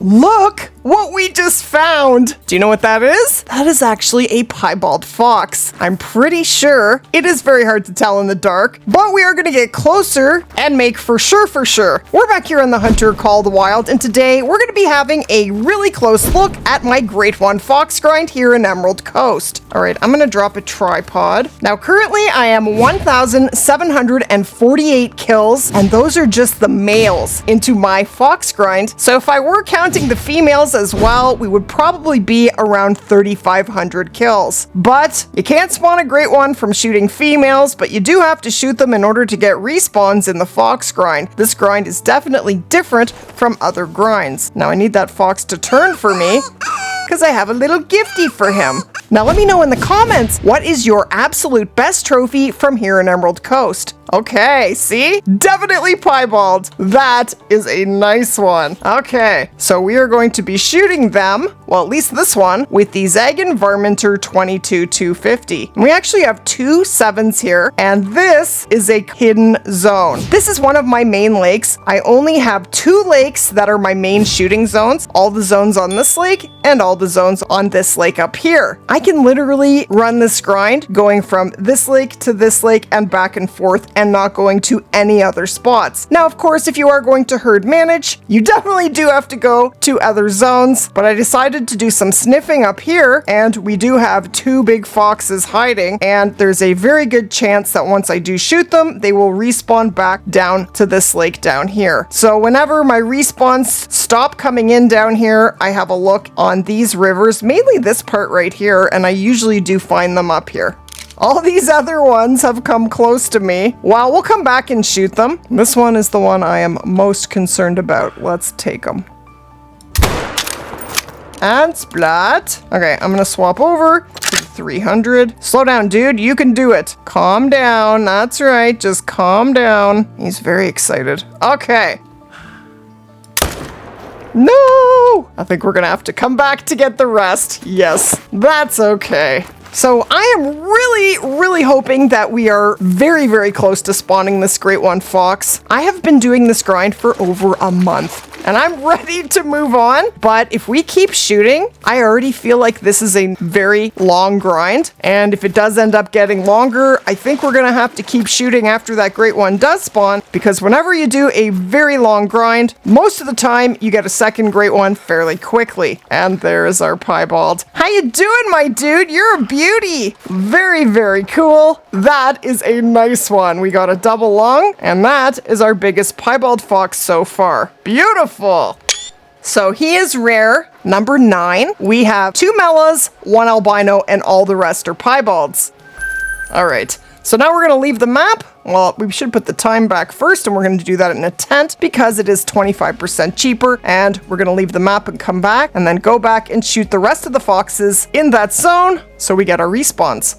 Look what we just found. Do you know what that is? That is actually a piebald fox. I'm pretty sure. It is very hard to tell in the dark, but we are going to get closer and make for sure. We're back here in the Hunter Call the Wild, and today we're going to be having a really close look at my Great One Fox grind here in Emerald Coast. All right, I'm going to drop a tripod. Now, currently I am 1,748 kills, and those are just the males into my fox grind. So if I were counting the females as well, we would probably be around 3,500 kills. But you can't spawn a Great One from shooting females, but you do have to shoot them in order to get respawns in the fox grind. This grind is definitely different from other grinds. Now I need that fox to turn for me, because I have a little gifty for him. Now let me know in the comments, what is your absolute best trophy from here in Emerald Coast? Okay, see? Definitely piebald. That is a nice one. Okay, so we are going to be shooting them, well, at least this one, with the Enquirires 22-250. We actually have 2 7s here, and this is a hidden zone. This is one of my main lakes. I only have 2 lakes that are my main shooting zones, all the zones on this lake and all the zones on this lake up here. I can literally run this grind going from this lake to this lake and back and forth, and not going to any other spots. Now, of course, if you are going to herd manage, you definitely do have to go to other zones, but I decided to do some sniffing up here, and we do have 2 big foxes hiding, and there's a very good chance that once I do shoot them, they will respawn back down to this lake down here. So whenever my respawns stop coming in down here, I have a look on these rivers, mainly this part right here, and I usually do find them up here. All these other ones have come close to me. Well, we'll come back and shoot them. This one is the one I am most concerned about. Let's take them. And Splat. Okay, I'm gonna swap over to the 300. Slow down, dude. You can do it. Calm down. That's right. Just calm down. He's very excited. Okay. No! I think we're gonna have to come back to get the rest. Yes, that's okay. So I am really hoping that we are very close to spawning this Great One Fox. I have been doing this grind for over a month, and I'm ready to move on. But if we keep shooting, I already feel like this is a very long grind. And if it does end up getting longer, I think we're gonna have to keep shooting after that Great One does spawn, because whenever you do a very long grind, most of the time you get a second Great One fairly quickly. And there's our piebald. How you doing, my dude? You're a beauty. Very cool. That is a nice one. We got a double lung, and that is our biggest piebald fox so far. Beautiful. So he is rare, number 9. We have 2 mellas, 1 albino, and all the rest are piebalds. All right. So now we're going to leave the map. Well, we should put the time back first, and we're going to do that in a tent because it is 25% cheaper. And we're going to leave the map and come back, and then go back and shoot the rest of the foxes in that zone so we get our respawns.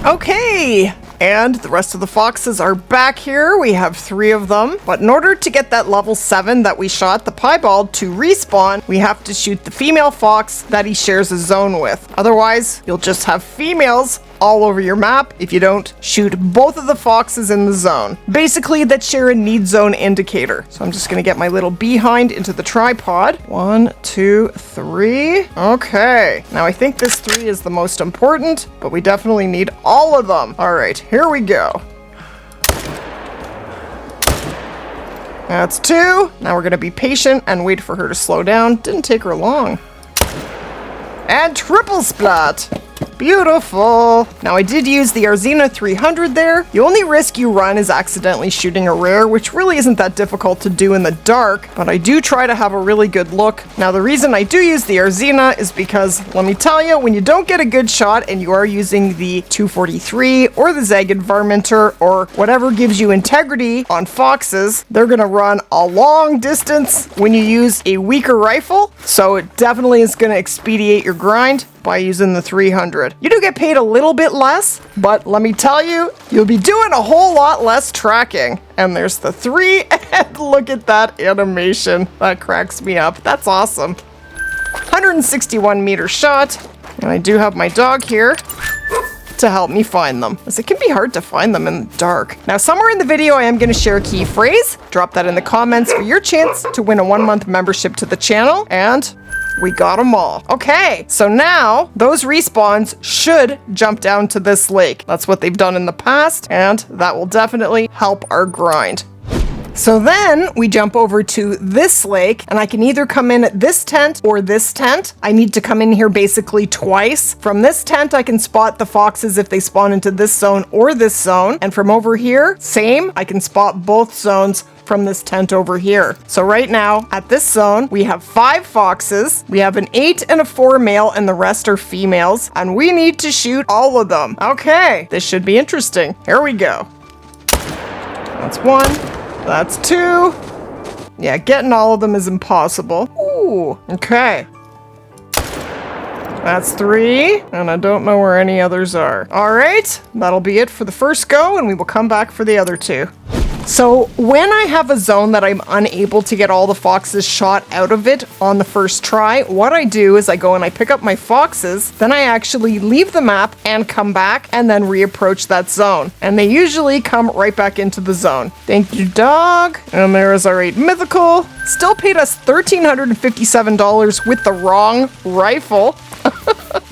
Okay, and the rest of the foxes are back here. We have 3 of them. But in order to get that level 7 that we shot the piebald to respawn, we have to shoot the female fox that he shares a zone with. Otherwise, you'll just have females all over your map if you don't shoot both of the foxes in the zone. Basically, that share a need zone indicator. So I'm just gonna get my little behind into the tripod. 1, 2, 3. Okay, now I think this 3 is the most important, but we definitely need all of them. All right, here we go. That's 2. Now we're gonna be patient and wait for her to slow down. Didn't take her long. And triple Splat. Beautiful. Now I did use the Arzina 300 there. The only risk you run is accidentally shooting a rare, which really isn't that difficult to do in the dark, but I do try to have a really good look. Now the reason I do use the Arzina is because, let me tell you, when you don't get a good shot and you are using the 243 or the Enquirires or whatever gives you integrity on foxes, they're gonna run a long distance when you use a weaker rifle, so it definitely is gonna expedite your grind by using the 300. You do get paid a little bit less, but let me tell you, you'll be doing a whole lot less tracking. And there's the 3, and look at that animation. That cracks me up. That's awesome. 161 meter shot, and I do have my dog here. to help me find them, as it can be hard to find them in the dark. Now, somewhere in the video, I am going to share a key phrase. Drop that in the comments for your chance to win a 1-month membership to the channel, and we got them all. Okay, so now those respawns should jump down to this lake. That's what they've done in the past, and that will definitely help our grind. So then we jump over to this lake, and I can either come in at this tent or this tent. I need to come in here basically twice. From this tent, I can spot the foxes if they spawn into this zone or this zone. And from over here, same, I can spot both zones from this tent over here. So right now, at this zone, we have 5 foxes. We have an 8 and a 4 male, and the rest are females. And we need to shoot all of them. Okay, this should be interesting. Here we go. That's 1. That's 2. Yeah, getting all of them is impossible. Ooh, okay. That's 3, and I don't know where any others are. All right, that'll be it for the first go, and we will come back for the other 2. So when I have a zone that I'm unable to get all the foxes shot out of it on the first try, what I do is I go and I pick up my foxes, then I actually leave the map and come back and then reapproach that zone. And they usually come right back into the zone. Thank you, dog. And there is our 8 mythical. Still paid us $1,357 with the wrong rifle.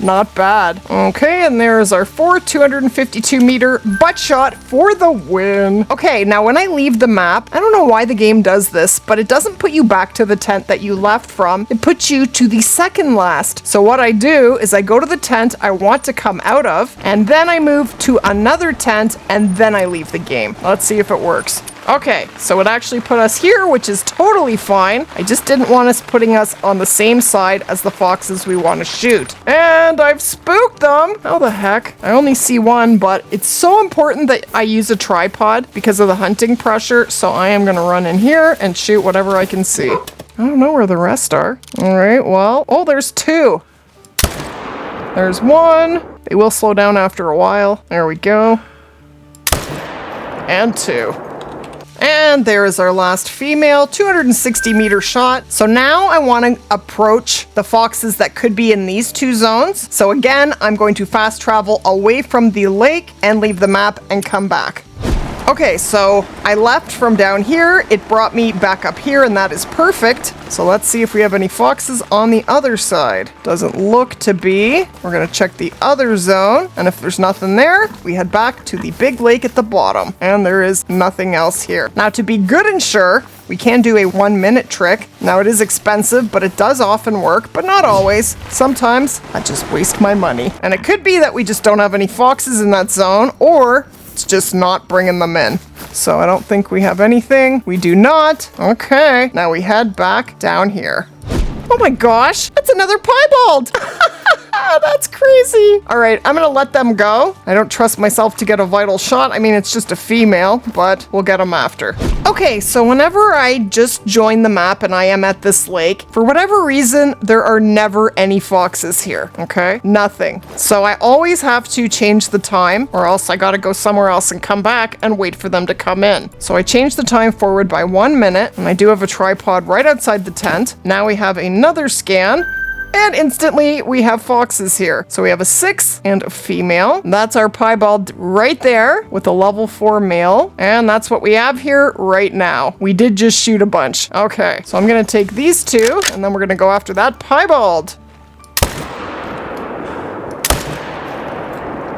Not bad. Okay, and there's our 4 252-meter butt shot for the win. Okay, now when I leave the map, I don't know why the game does this, but it doesn't put you back to the tent that you left from. It puts you to the second last. So what I do is I go to the tent I want to come out of, and then I move to another tent, and then I leave the game. Let's see if it works. Okay, so it actually put us here, which is totally fine. I just didn't want us putting us on the same side as the foxes we want to shoot. And I've spooked them! How the heck? I only see one, but it's so important that I use a tripod because of the hunting pressure, so I am gonna run in here and shoot whatever I can see. I don't know where the rest are. All right, well, oh, there's 2. There's 1. They will slow down after a while. There we go. And 2. And there is our last female, 260-meter shot. So now I want to approach the foxes that could be in these 2 zones. So again, I'm going to fast travel away from the lake and leave the map and come back. Okay, so I left from down here. It brought me back up here, and that is perfect. So let's see if we have any foxes on the other side. Doesn't look to be. We're gonna check the other zone, and if there's nothing there, we head back to the big lake at the bottom, and there is nothing else here. Now, to be good and sure, we can do a 1-minute trick. Now, it is expensive, but it does often work, but not always. Sometimes I just waste my money. And it could be that we just don't have any foxes in that zone, or it's just not bringing them in. So I don't think we have anything. We do not. Okay, now we head back down here. Oh my gosh, that's another piebald! That's crazy. All right, I'm gonna let them go. I don't trust myself to get a vital shot. I mean, it's just a female, but we'll get them after. Okay, so whenever I just join the map and I am at this lake, for whatever reason, there are never any foxes here, okay? Nothing. So I always have to change the time, or else I gotta go somewhere else and come back and wait for them to come in. So I changed the time forward by 1 minute, and I do have a tripod right outside the tent. Now we have another scan. And instantly, we have foxes here. So we have a 6 and a female. That's our piebald right there with a level 4 male. And that's what we have here right now. We did just shoot a bunch. Okay, so I'm going to take these 2, and then we're going to go after that piebald.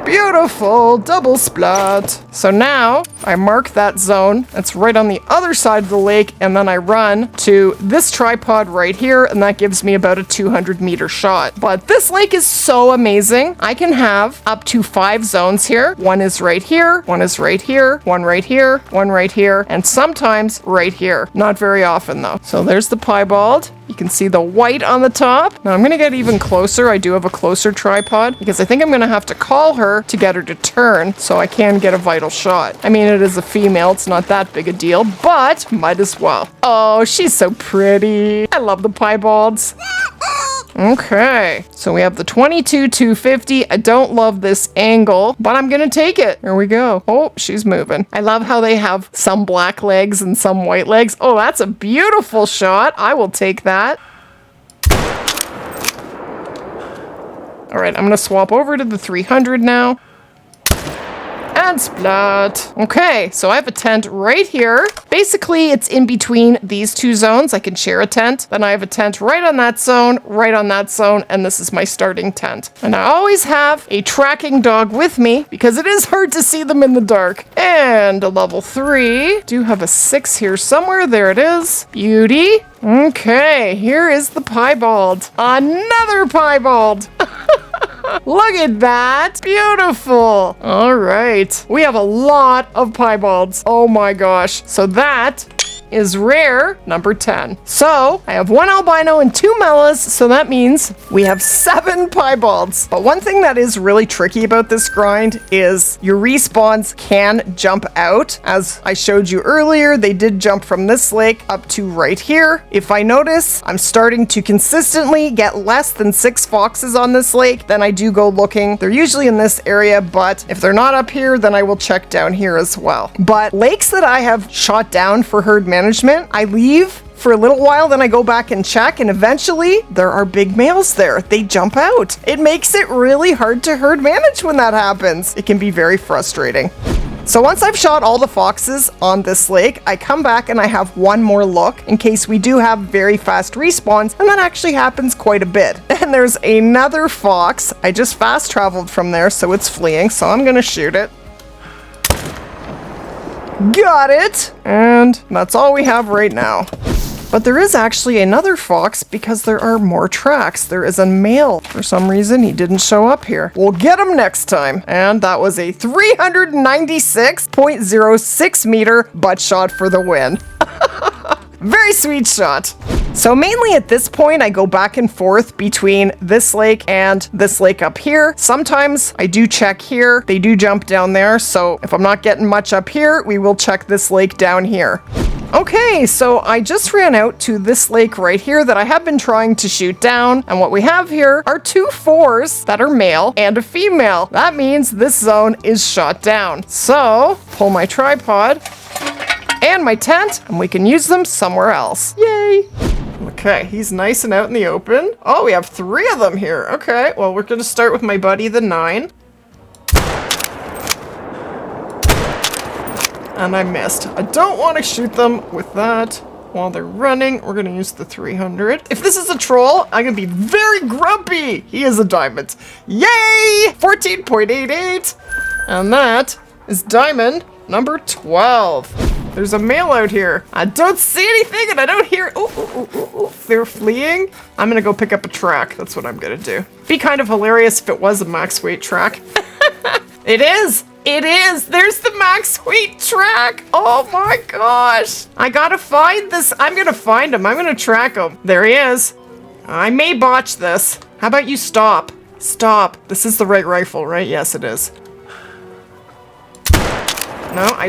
Beautiful, double splat. So now I mark that zone. It's right on the other side of the lake, and then I run to this tripod right here, and that gives me about a 200-meter shot. But this lake is so amazing. I can have up to 5 zones here. One is right here, one is right here, one right here, one right here, and sometimes right here. Not very often though. So there's the piebald. You can see the white on the top. Now I'm gonna get even closer. I do have a closer tripod because I think I'm gonna have to call her to get her to turn so I can get a vital shot. I mean, it is a female. It's not that big a deal, but might as well. Oh, she's so pretty. I love the piebalds. Okay, so we have the 22-250. I don't love this angle, but I'm gonna take it. Here we go. Oh, she's moving. I love how they have some black legs and some white legs. Oh, that's a beautiful shot. I will take that. All right, I'm gonna swap over to the 300 now. And Splat. Okay, so I have a tent right here. Basically, it's in between these two zones. I can share a tent. Then I have a tent right on that zone, and this is my starting tent. And I always have a tracking dog with me because it is hard to see them in the dark. And a level 3. Do have a 6 here somewhere. There it is. Beauty. Okay, here is the piebald. Another piebald. Look at that. Beautiful. All right. We have a lot of piebalds. Oh my gosh. So that is rare number 10. So I have 1 albino and 2 mellas, so that means we have 7 piebalds. But one thing that is really tricky about this grind is your respawns can jump out. As I showed you earlier, they did jump from this lake up to right here. If I notice I'm starting to consistently get less than 6 foxes on this lake, then I do go looking. They're usually in this area, but if they're not up here, then I will check down here as well. But lakes that I have shot down for herd management, I leave for a little while, then I go back and check, and eventually there are big males there. They jump out. It makes it really hard to herd manage when that happens. It can be very frustrating. So once I've shot all the foxes on this lake, I come back and I have one more look in case we do have very fast respawns, and that actually happens quite a bit. And there's another fox. I just fast traveled from there, so it's fleeing, so I'm gonna shoot it. Got it! And that's all we have right now. But there is actually another fox because there are more tracks. There is a male. For some reason, he didn't show up here. We'll get him next time. And that was a 396.06 meter butt shot for the win. Very sweet shot. So mainly at this point, I go back and forth between this lake and this lake up here. Sometimes I do check here. They do jump down there. So if I'm not getting much up here, we will check this lake down here. Okay, so I just ran out to this lake right here that I have been trying to shoot down. And what we have here are 2 4s that are male and a female. That means this zone is shot down. So pull my tripod and my tent, and we can use them somewhere else. Yay! Okay, he's nice and out in the open. Oh, we have 3 of them here. Okay, well, we're gonna start with my buddy, the 9. And I missed. I don't want to shoot them with that while they're running. We're gonna use the 300. If this is a troll, I'm gonna be very grumpy. He is a diamond. Yay! 14.88. And that is diamond number 12. There's a male out here. I don't see anything and I don't hear. Ooh. They're fleeing. I'm gonna go pick up a track. That's what I'm gonna do. Be kind of hilarious if it was a max weight track. It is. It is. There's the max weight track. Oh my gosh. I gotta find this. I'm gonna find him. I'm gonna track him. There he is. I may botch this. How about you stop? Stop. This is the right rifle, right? Yes, it is. No, I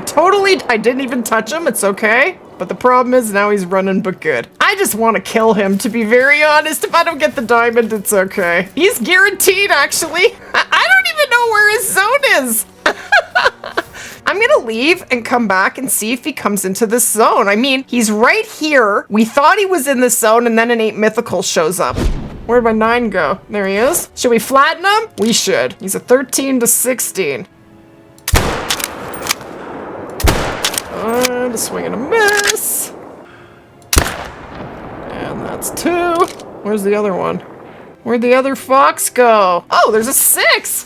didn't even touch him. It's okay. But the problem is now he's running but good. I just want to kill him, to be very honest. If I don't get the diamond, it's okay. He's guaranteed, actually. I don't even know where his zone is. I'm gonna leave and come back and see if he comes into this zone. I mean, he's right here. We thought he was in this zone and then an 8 mythical shows up. Where'd my 9 go? There he is. Should we flatten him? We should. He's a 13 to 16. And a swing and a miss. And that's 2. Where's the other one? Where'd the other fox go? Oh, there's a 6.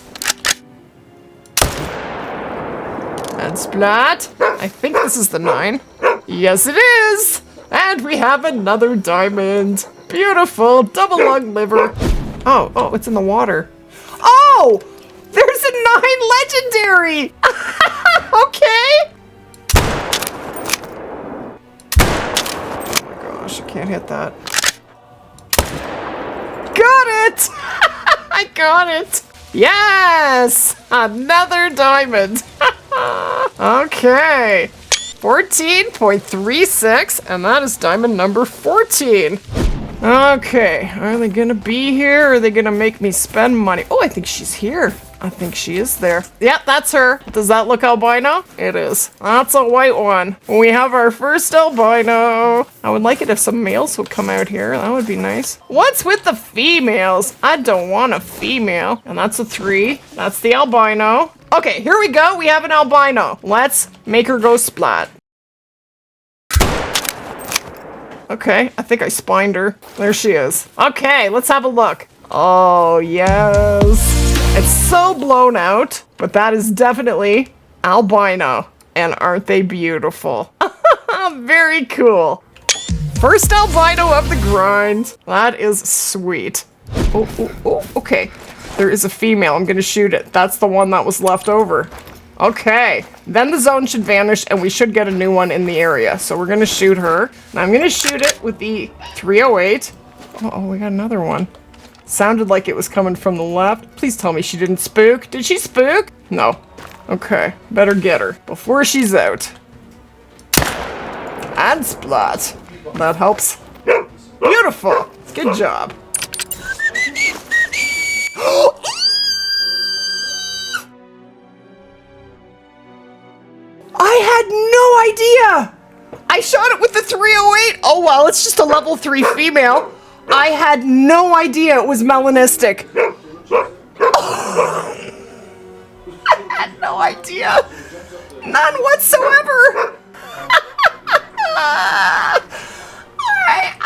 And Splat. I think this is the 9. Yes, it is. And we have another diamond. Beautiful. Double lung liver. Oh, it's in the water. Oh, there's a 9 legendary. Okay. I can't hit that. Got it! I got it! Yes! Another diamond! Okay. 14.36, and that is diamond number 14. Okay, are they gonna be here, or are they gonna make me spend money? Oh, I think she's here. I think she is there. Yep, that's her. Does that look albino? It is. That's a white one. We have our first albino. I would like it if some males would come out here. That would be nice. What's with the females? I don't want a female. And that's a 3. That's the albino. Okay, here we go. We have an albino. Let's make her go splat. Okay, I think I spined her. There she is. Okay, let's have a look. Oh, yes. It's so blown out, but that is definitely albino. And aren't they beautiful? Very cool. First albino of the grind. That is sweet. Oh, okay. There is a female. I'm gonna shoot it. That's the one that was left over. Okay. Then the zone should vanish and we should get a new one in the area. So we're gonna shoot her. And I'm gonna shoot it with the 308. Uh-oh, we got another one. Sounded like it was coming from the left. Please tell me she didn't spook. Did she spook? No. Okay. Better get her before she's out. And splat. That helps. Beautiful. Good job. I had no idea. I shot it with the 308. Oh, well, it's just a level 3 female. I had no idea it was melanistic. Oh. I had no idea. None whatsoever.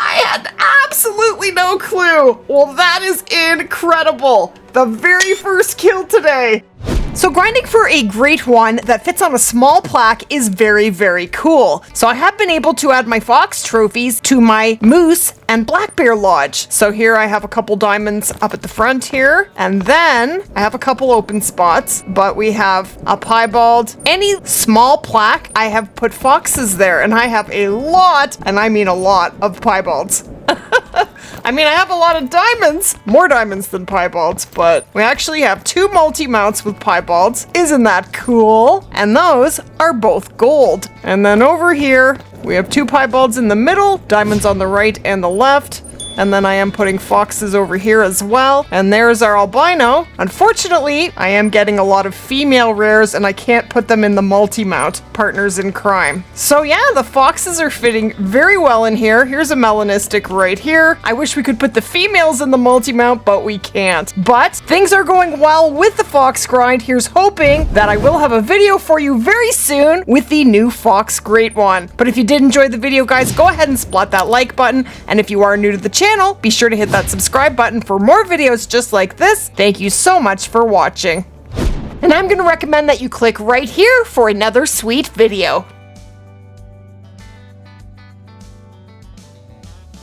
I had absolutely no clue. Well, that is incredible. The very first kill today. So grinding for a great one that fits on a small plaque is very, very cool. So I have been able to add my fox trophies to my moose and black bear lodge. So here I have a couple diamonds up at the front here, and then I have a couple open spots, but we have a piebald. Any small plaque, I have put foxes there, and I have a lot, and I mean a lot, of piebalds. I mean, I have a lot of diamonds, more diamonds than piebalds, but we actually have 2 multi-mounts with piebalds. Isn't that cool? And those are both gold. And then over here, we have 2 piebalds in the middle, diamonds on the right and the left. And then I am putting foxes over here as well. And there's our albino. Unfortunately, I am getting a lot of female rares and I can't put them in the multi-mount, partners in crime. So yeah, the foxes are fitting very well in here. Here's a melanistic right here. I wish we could put the females in the multi-mount, but we can't. But things are going well with the fox grind. Here's hoping that I will have a video for you very soon with the new fox great one. But if you did enjoy the video, guys, go ahead and splat that like button. And if you are new to the channel, be sure to hit that subscribe button for more videos just like this. Thank you so much for watching. And I'm going to recommend that you click right here for another sweet video.